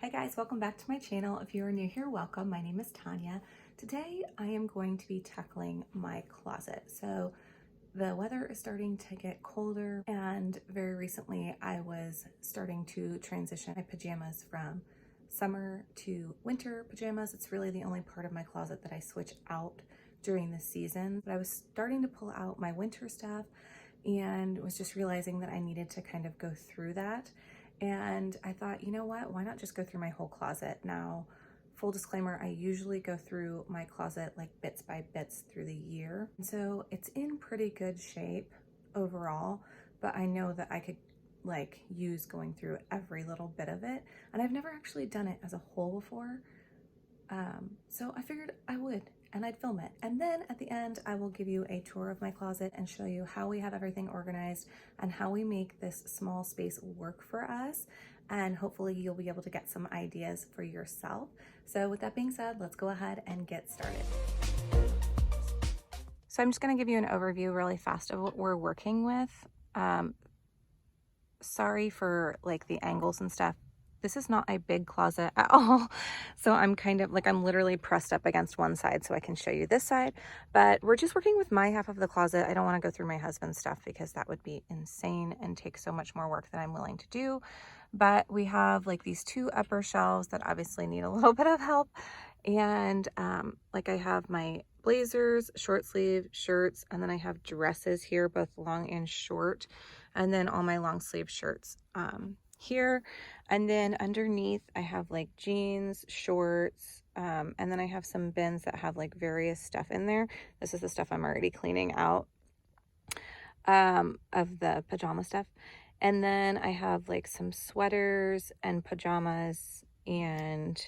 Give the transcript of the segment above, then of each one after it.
Hi guys, welcome back to my channel. If you are new here, welcome. My name is Tanya. Today I am going to be tackling my closet. So the weather is starting to get colder, and very recently I was starting to transition my pajamas from summer to winter pajamas. It's really the only part of my closet that I switch out during the season. But I was starting to pull out my winter stuff and was just realizing that I needed to kind of go through that. And I thought, you know what, why not just go through my whole closet? Now, full disclaimer, I usually go through my closet like bits by bits through the year. And so it's in pretty good shape overall, but I know that I could like use going through every little bit of it. And I've never actually done it as a whole before. So I figured I would, and I'd film it. And then at the end, I will give you a tour of my closet and show you how we have everything organized and how we make this small space work for us. And hopefully you'll be able to get some ideas for yourself. So with that being said, let's go ahead and get started. So I'm just gonna give you an overview really fast of what we're working with. Sorry for like the angles and stuff. This is not a big closet at all. So I'm kind of like, I'm literally pressed up against one side so I can show you this side, but we're just working with my half of the closet. I don't want to go through my husband's stuff because that would be insane and take so much more work than I'm willing to do. But we have like these two upper shelves that obviously need a little bit of help. And like I have my blazers, short sleeve shirts, and then I have dresses here, both long and short, and then all my long sleeve shirts here. And then underneath I have like jeans, shorts, and then I have some bins that have like various stuff in there. This is the stuff I'm already cleaning out of the pajama stuff. And then I have like some sweaters and pajamas and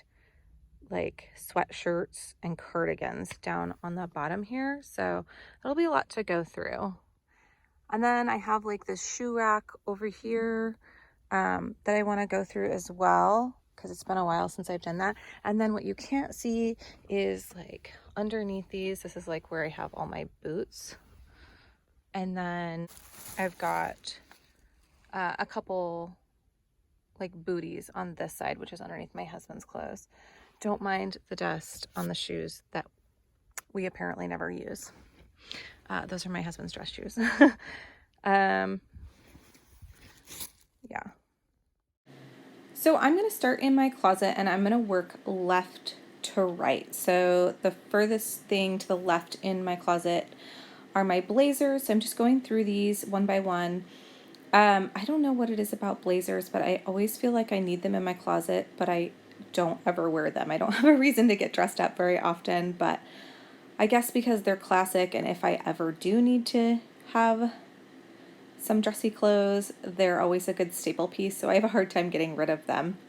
like sweatshirts and cardigans down on the bottom here. So it'll be a lot to go through. And then I have like this shoe rack over here that I want to go through as well, because it's been a while since I've done that. And then what you can't see is like underneath these, this is like where I have all my boots. And then I've got a couple like booties on this side, which is underneath my husband's clothes. Don't mind the dust on the shoes that we apparently never use. Those are my husband's dress shoes. Yeah. So I'm going to start in my closet and I'm going to work left to right. So the furthest thing to the left in my closet are my blazers. So I'm just going through these one by one. I don't know what it is about blazers, but I always feel like I need them in my closet, but I don't ever wear them. I don't have a reason to get dressed up very often, but I guess because they're classic, and if I ever do need to have some dressy clothes, they're always a good staple piece, so I have a hard time getting rid of them.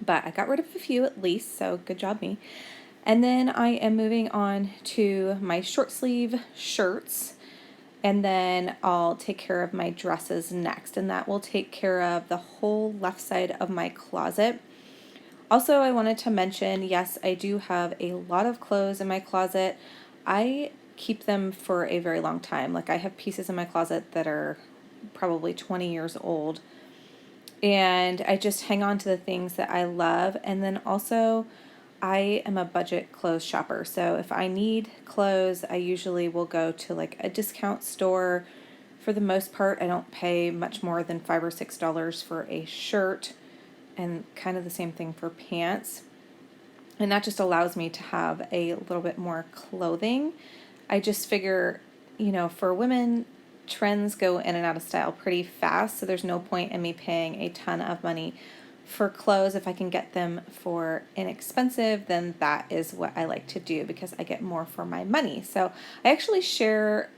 But I got rid of a few at least, so good job me. And then I am moving on to my short sleeve shirts, and then I'll take care of my dresses next, and that will take care of the whole left side of my closet. Also, I wanted to mention, yes, I do have a lot of clothes in my closet. I keep them for a very long time. Like I have pieces in my closet that are probably 20 years old, and I just hang on to the things that I love. And then also I am a budget clothes shopper, so if I need clothes, I usually will go to like a discount store. For the most part, I don't pay much more than $5 or $6 for a shirt, and kind of the same thing for pants. And that just allows me to have a little bit more clothing. I just figure, you know, for women, trends go in and out of style pretty fast, so there's no point in me paying a ton of money for clothes. If I can get them for inexpensive, then that is what I like to do because I get more for my money. So I actually share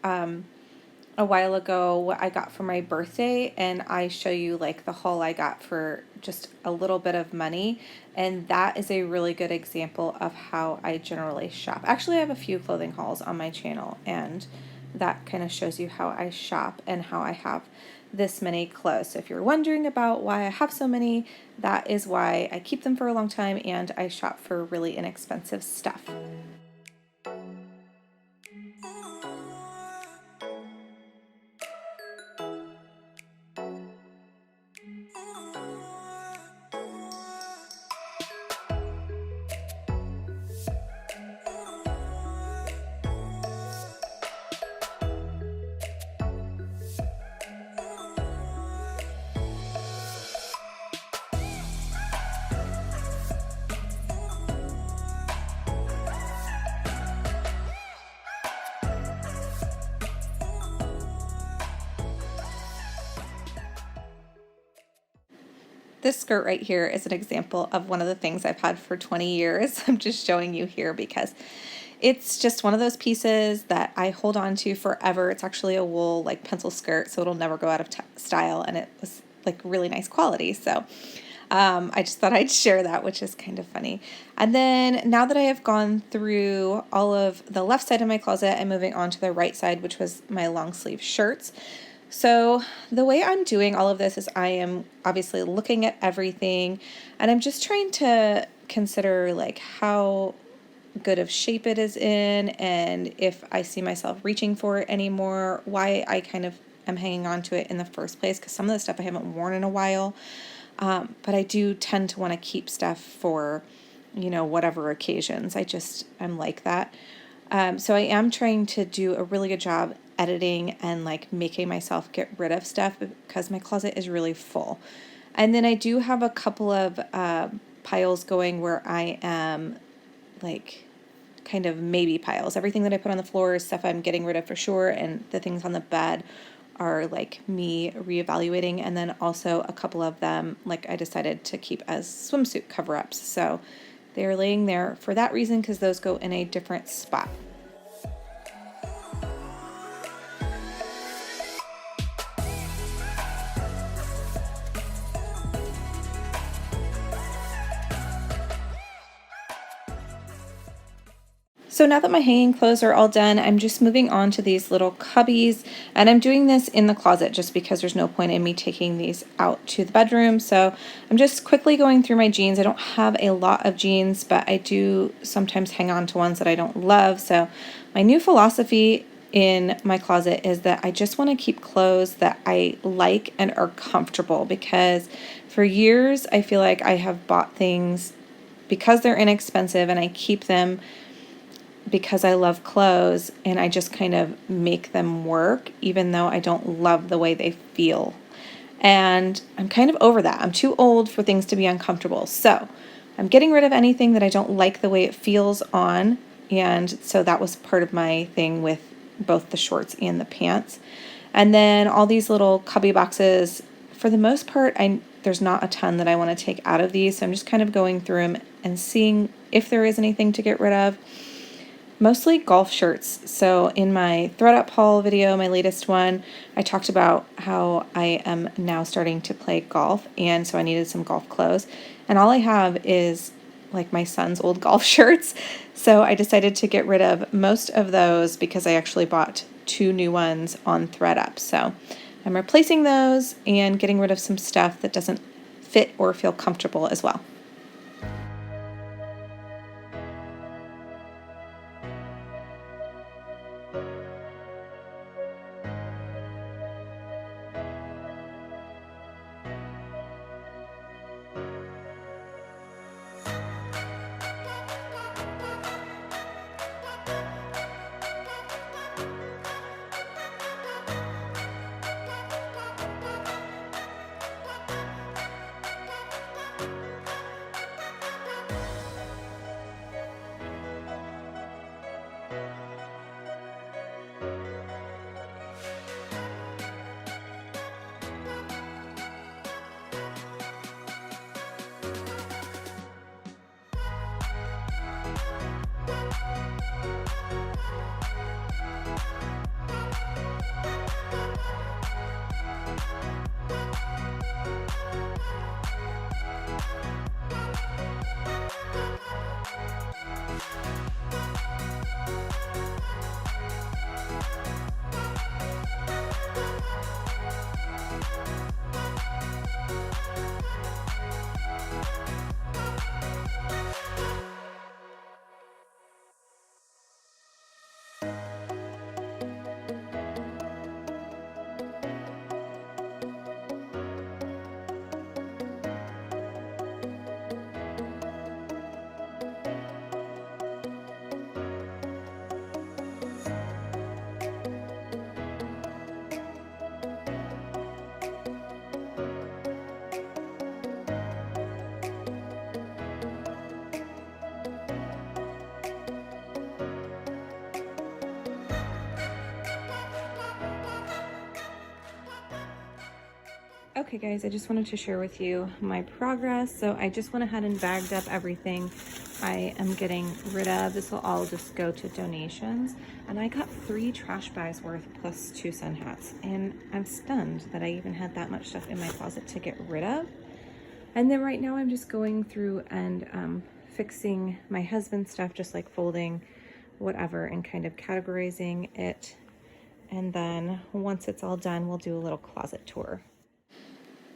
a while ago what I got for my birthday, and I show you like the haul I got for just a little bit of money, and that is a really good example of how I generally shop. Actually, I have a few clothing hauls on my channel, and that kind of shows you how I shop and how I have this many clothes. So if you're wondering about why I have so many, that is why I keep them for a long time and I shop for really inexpensive stuff. This skirt right here is an example of one of the things I've had for 20 years. I'm just showing you here because it's just one of those pieces that I hold on to forever. It's actually a wool like pencil skirt, so it'll never go out of style, and it was like really nice quality. So I just thought I'd share that, which is kind of funny. And then now that I have gone through all of the left side of my closet, I'm moving on to the right side, which was my long sleeve shirts. So the way I'm doing all of this is I am obviously looking at everything, and I'm just trying to consider like how good of shape it is in, and if I see myself reaching for it anymore, why I kind of am hanging on to it in the first place, because some of the stuff I haven't worn in a while. But I do tend to want to keep stuff for, whatever occasions. I'm like that. So I am trying to do a really good job editing and like making myself get rid of stuff because my closet is really full. And then I do have a couple of piles going where I am like kind of maybe piles. Everything that I put on the floor is stuff I'm getting rid of for sure, and the things on the bed are like me reevaluating, and then also a couple of them like I decided to keep as swimsuit cover-ups. So they're laying there for that reason, because those go in a different spot. So now that my hanging clothes are all done, I'm just moving on to these little cubbies, and I'm doing this in the closet just because there's no point in me taking these out to the bedroom. So I'm just quickly going through my jeans. I don't have a lot of jeans, but I do sometimes hang on to ones that I don't love. So my new philosophy in my closet is that I just want to keep clothes that I like and are comfortable, because for years I feel like I have bought things because they're inexpensive and I keep them because I love clothes, and I just kind of make them work even though I don't love the way they feel. And I'm kind of over that. I'm too old for things to be uncomfortable. So I'm getting rid of anything that I don't like the way it feels on. And so that was part of my thing with both the shorts and the pants. And then all these little cubby boxes, for the most part, there's not a ton that I want to take out of these. So I'm just kind of going through them and seeing if there is anything to get rid of. Mostly golf shirts. So in my ThredUp haul video, my latest one, I talked about how I am now starting to play golf, and so I needed some golf clothes. And all I have is like my son's old golf shirts. So I decided to get rid of most of those because I actually bought 2 new ones on ThredUp. So I'm replacing those and getting rid of some stuff that doesn't fit or feel comfortable as well. Okay guys, I just wanted to share with you my progress. So I just went ahead and bagged up everything I am getting rid of. This will all just go to donations. And I got 3 trash bags worth plus 2 sun hats. And I'm stunned that I even had that much stuff in my closet to get rid of. And then right now I'm just going through and fixing my husband's stuff, just like folding whatever and kind of categorizing it. And then once it's all done, we'll do a little closet tour.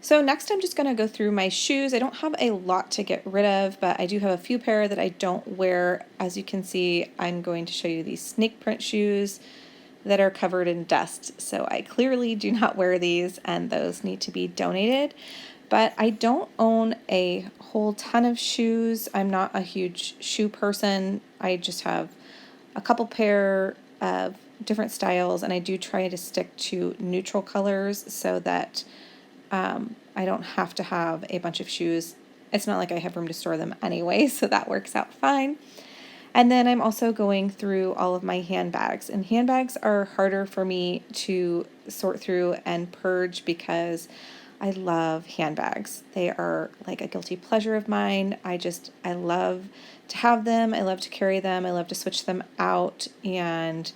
So next I'm just going to go through my shoes. I don't have a lot to get rid of, but I do have a few pair that I don't wear. As you can see, I'm going to show you these snake print shoes that are covered in dust. So I clearly do not wear these, and those need to be donated. But I don't own a whole ton of shoes. I'm not a huge shoe person. I just have a couple pair of different styles, and I do try to stick to neutral colors so that I don't have to have a bunch of shoes. It's not like I have room to store them anyway, so that works out fine. And then I'm also going through all of my handbags, and handbags are harder for me to sort through and purge because I love handbags. They are like a guilty pleasure of mine. I love to have them. I love to carry them. I love to switch them out, and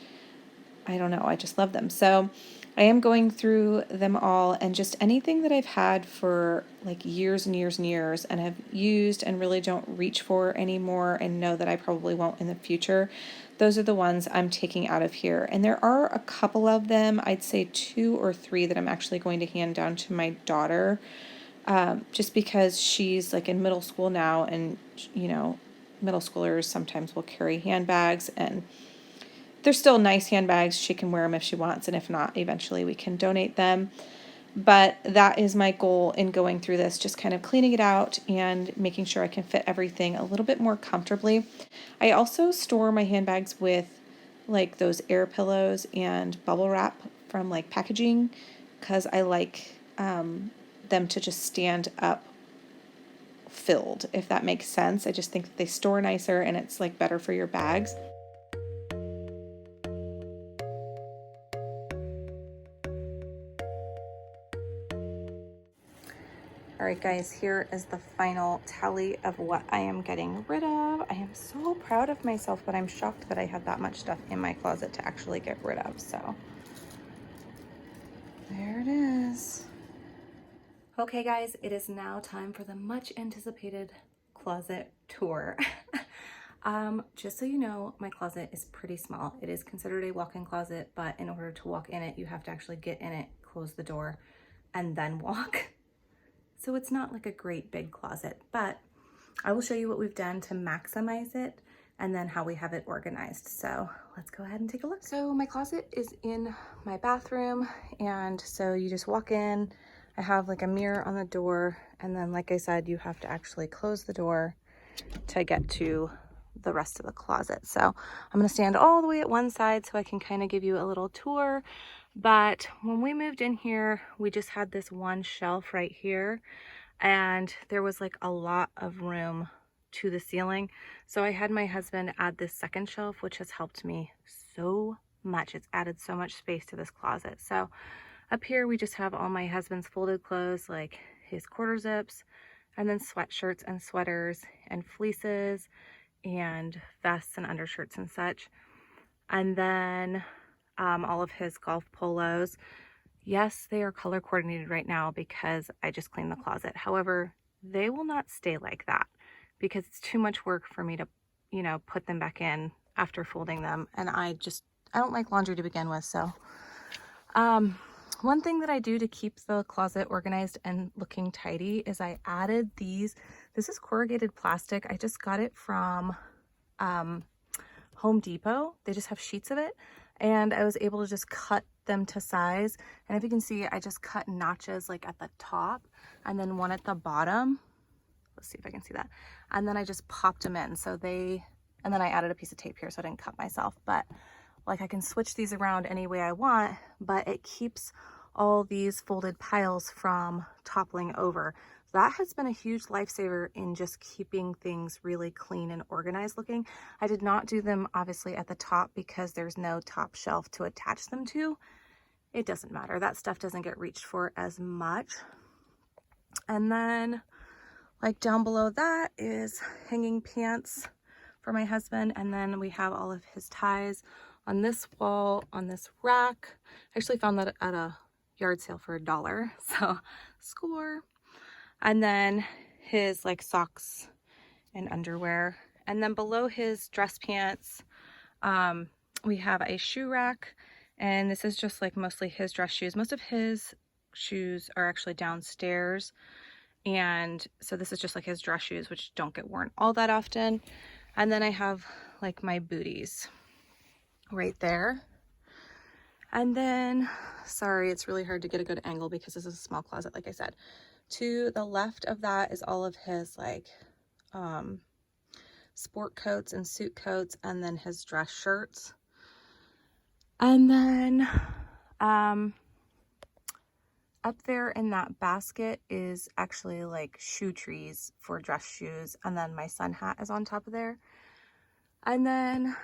I don't know, I just love them. So I am going through them all, and just anything that I've had for like years and years and years and have used and really don't reach for anymore and know that I probably won't in the future, those are the ones I'm taking out of here. And there are a couple of them, I'd say 2 or 3, that I'm actually going to hand down to my daughter, just because she's like in middle school now, and you know, middle schoolers sometimes will carry handbags, and they're still nice handbags. She can wear them if she wants, and if not, eventually we can donate them. But that is my goal in going through this, just kind of cleaning it out and making sure I can fit everything a little bit more comfortably. I also store my handbags with like those air pillows and bubble wrap from like packaging, because I like them to just stand up filled, if that makes sense. I just think that they store nicer, and it's like better for your bags. All right, guys, here is the final tally of what I am getting rid of. I am so proud of myself, but I'm shocked that I had that much stuff in my closet to actually get rid of. So there it is. Okay, guys, it is now time for the much anticipated closet tour. Just so you know, my closet is pretty small. It is considered a walk-in closet, but in order to walk in it, you have to actually get in it, close the door, and then walk. So it's not like a great big closet, but I will show you what we've done to maximize it and then how we have it organized. So let's go ahead and take a look. So my closet is in my bathroom, and so you just walk in. I have like a mirror on the door, and then like I said, you have to actually close the door to get to the rest of the closet. So I'm gonna stand all the way at one side so I can kind of give you a little tour. But when we moved in here, we just had this one shelf right here, and there was like a lot of room to the ceiling. So I had my husband add this second shelf, which has helped me so much. It's added so much space to this closet. So up here, we just have all my husband's folded clothes, like his quarter zips, and then sweatshirts and sweaters and fleeces and vests and undershirts and such. And then all of his golf polos. Yes, they are color coordinated right now because I just cleaned the closet. However, they will not stay like that because it's too much work for me to, you know, put them back in after folding them. And I don't like laundry to begin with. So one thing that I do to keep the closet organized and looking tidy is I added these. This is corrugated plastic. I just got it from Home Depot. They just have sheets of it, and I was able to just cut them to size. And if you can see, I just cut notches like at the top and then one at the bottom. Let's see if I can see that. And then I just popped them in. And then I added a piece of tape here so I didn't cut myself. But like I can switch these around any way I want, but it keeps all these folded piles from toppling over. That has been a huge lifesaver in just keeping things really clean and organized looking. I did not do them obviously at the top because there's no top shelf to attach them to. It doesn't matter. That stuff doesn't get reached for as much. And then like down below that is hanging pants for my husband. And then we have all of his ties on this wall, on this rack. I actually found that at a yard sale for $1. So score. And then his like socks and underwear. And then below his dress pants, we have a shoe rack. And this is just like mostly his dress shoes. Most of his shoes are actually downstairs. And so this is just like his dress shoes, which don't get worn all that often. And then I have like my booties right there. And then, sorry, it's really hard to get a good angle because this is a small closet, like I said. To the left of that is all of his like sport coats and suit coats, and then his dress shirts. And then up there in that basket is actually like shoe trees for dress shoes, and then my sun hat is on top of there. And then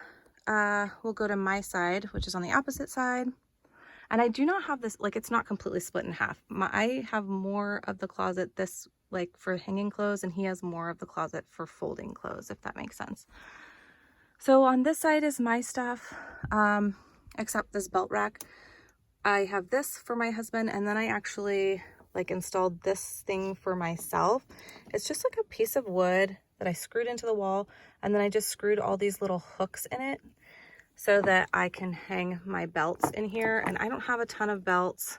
we'll go to my side, which is on the opposite side. And I do not have this, like it's not completely split in half. I have more of the closet this like for hanging clothes, and he has more of the closet for folding clothes, if that makes sense. So on this side is my stuff, except this belt rack. I have this for my husband, and then I actually like installed this thing for myself. It's just like a piece of wood that I screwed into the wall, and then I just screwed all these little hooks in it so that I can hang my belts in here. And I don't have a ton of belts,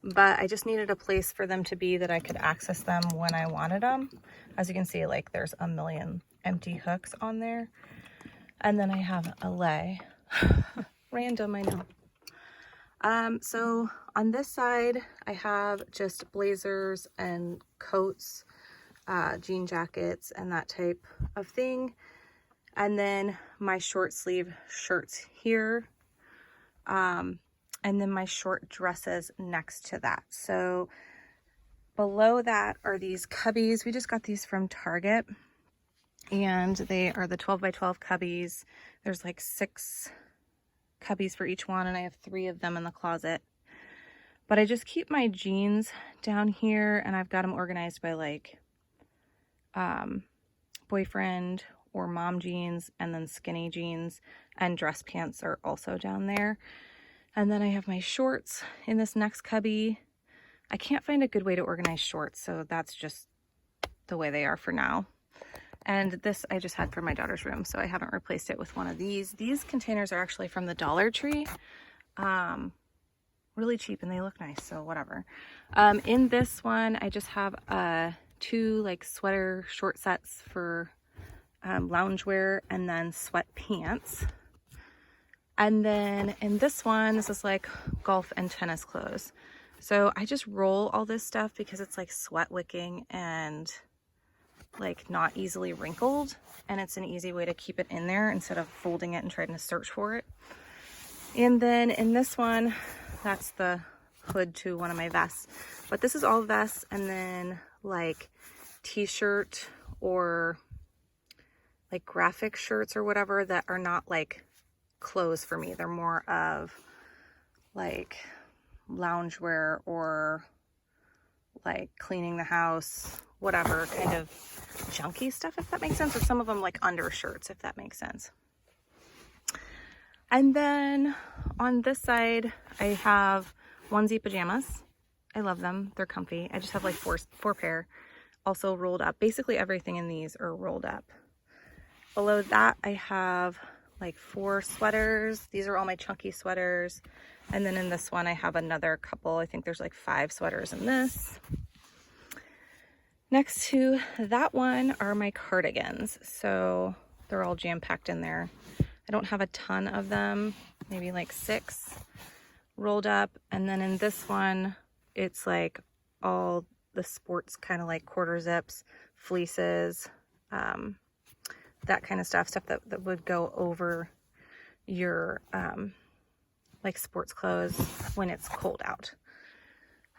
but I just needed a place for them to be that I could access them when I wanted them. As you can see, like there's a million empty hooks on there. And then I have a lay. Random, I know. So on this side, I have just blazers and coats, jean jackets, and that type of thing. And then my short sleeve shirts here. And then my short dresses next to that. So below that are these cubbies. We just got these from Target, and they are the 12 by 12 cubbies. There's like 6 cubbies for each one, and I have 3 of them in the closet. But I just keep my jeans down here, and I've got them organized by like boyfriend or mom jeans, and then skinny jeans, and dress pants are also down there. And then I have my shorts in this next cubby. I can't find a good way to organize shorts, so that's just the way they are for now. And this I just had for my daughter's room, so I haven't replaced it with one of these. These containers are actually from the Dollar Tree. Really cheap, and they look nice, so whatever. In this one, I just have 2 like sweater short sets for loungewear, and then sweatpants. And then in this one, this is like golf and tennis clothes. So I just roll all this stuff because it's like sweat wicking and like not easily wrinkled, and it's an easy way to keep it in there instead of folding it and trying to search for it. And then in this one, that's the hood to one of my vests, but this is all vests, and then like t-shirt or like graphic shirts or whatever that are not like clothes for me. They're more of like loungewear or like cleaning the house, whatever kind of junky stuff, if that makes sense. Or some of them like undershirts, if that makes sense. And then on this side, I have onesie pajamas. I love them. They're comfy. I just have like four pair also rolled up. Basically everything in these are rolled up. Below that, I have like 4 sweaters. These are all my chunky sweaters. And then in this one, I have another couple. I think there's like 5 sweaters in this. Next to that one are my cardigans. So they're all jam-packed in there. I don't have a ton of them, maybe like 6 rolled up. And then in this one, it's like all the sports kind of like quarter zips, fleeces, that kind of stuff that would go over your like sports clothes when it's cold out.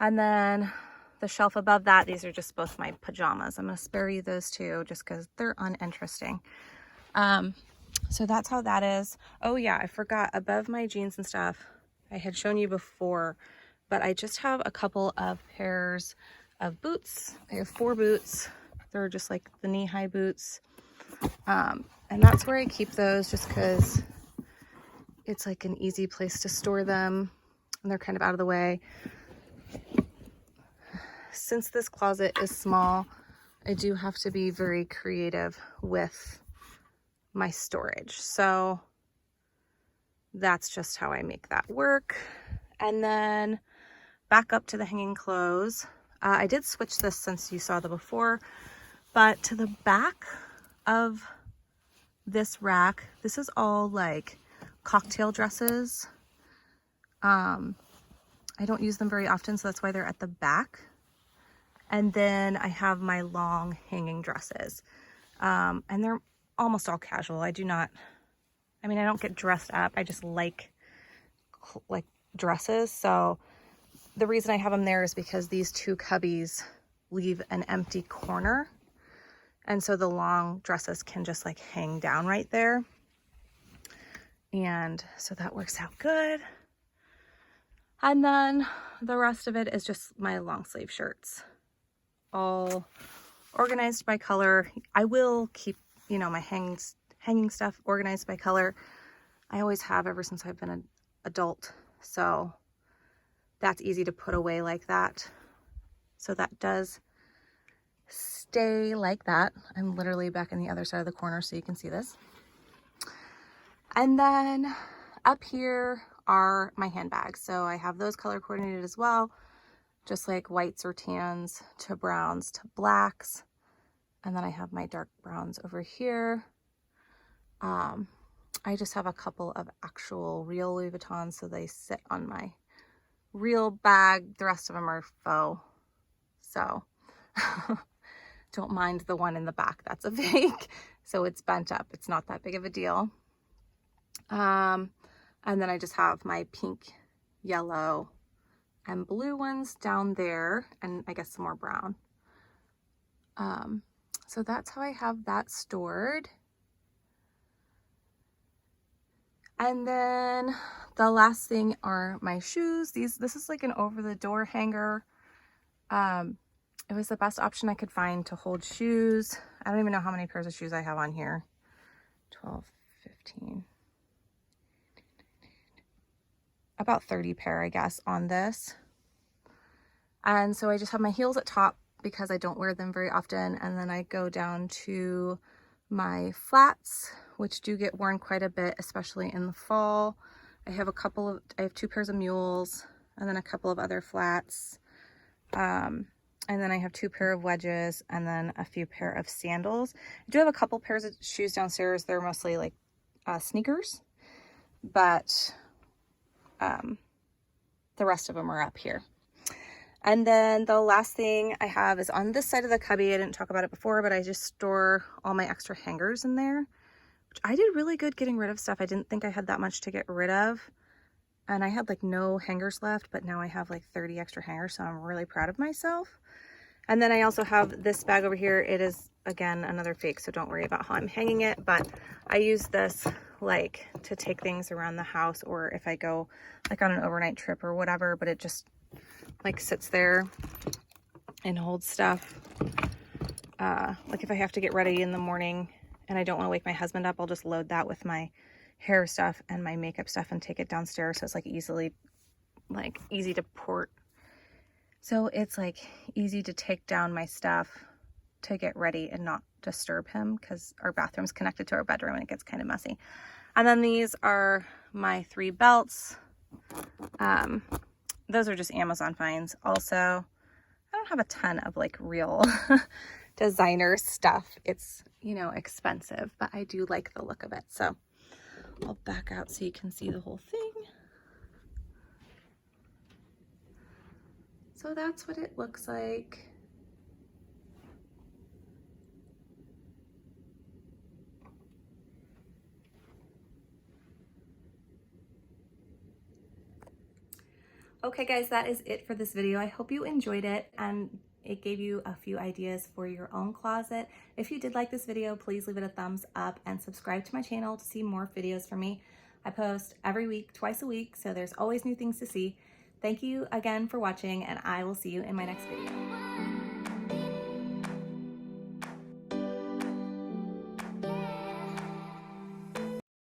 And then the shelf above that, these are just both my pajamas. I'm going to spare you those two just because they're uninteresting. So that's how that is. Oh yeah, I forgot, above my jeans and stuff, I had shown you before, but I just have a couple of pairs of boots. I have 4 boots. They're just like the knee-high boots. And that's where I keep those just because it's like an easy place to store them and they're kind of out of the way. Since this closet is small, I do have to be very creative with my storage. So that's just how I make that work. And then back up to the hanging clothes. I did switch this since you saw the before, but to the back of this rack, this is all like cocktail dresses. I don't use them very often, so that's why they're at the back. And then I have my long hanging dresses. And they're almost all casual. I don't get dressed up. I just like dresses. So the reason I have them there is because these 2 cubbies leave an empty corner. And so the long dresses can just like hang down right there. And so that works out good. And then the rest of it is just my long sleeve shirts, all organized by color. I will keep, my hanging stuff organized by color. I always have ever since I've been an adult. So that's easy to put away like that. So that does stay like that. I'm literally back in the other side of the corner so you can see this. And then up here are my handbags. So I have those color coordinated as well, just like whites or tans to browns to blacks. And then I have my dark browns over here. I just have a couple of actual real Louis Vuittons, so they sit on my real bag. The rest of them are faux. So don't mind the one in the back. That's a fake. So it's bent up. It's not that big of a deal. And then I just have my pink, yellow, and blue ones down there, and I guess some more brown. So that's how I have that stored. And then the last thing are my shoes. This is like an over-the-door hanger. It was the best option I could find to hold shoes. I don't even know how many pairs of shoes I have on here. 12, 15. About 30 pair, I guess, on this. And so I just have my heels at top because I don't wear them very often. And then I go down to my flats, which do get worn quite a bit, especially in the fall. I have 2 pairs of mules and then a couple of other flats. And then I have 2 pair of wedges and then a few pair of sandals. I do have a couple pairs of shoes downstairs. They're mostly like sneakers, but the rest of them are up here. And then the last thing I have is on this side of the cubby. I didn't talk about it before, but I just store all my extra hangers in there, which I did really good getting rid of stuff. I didn't think I had that much to get rid of. And I had like no hangers left, but now I have like 30 extra hangers. So I'm really proud of myself. And then I also have this bag over here. It is, again, another fake, so don't worry about how I'm hanging it. But I use this like to take things around the house, or if I go like on an overnight trip or whatever, but it just like sits there and holds stuff. Like if I have to get ready in the morning and I don't want to wake my husband up, I'll just load that with my hair stuff and my makeup stuff and take it downstairs. So it's like easy to port. So it's like easy to take down my stuff to get ready and not disturb him, because our bathroom's connected to our bedroom and it gets kind of messy. And then these are my 3 belts. Those are just Amazon finds. Also, I don't have a ton of like real designer stuff. It's, expensive, but I do like the look of it. So I'll back out so you can see the whole thing. So that's what it looks like. Okay guys, that is it for this video. I hope you enjoyed it and it gave you a few ideas for your own closet. If you did like this video, please leave it a thumbs up and subscribe to my channel to see more videos from me. I post every week, twice a week, so there's always new things to see. Thank you again for watching, and I will see you in my next video.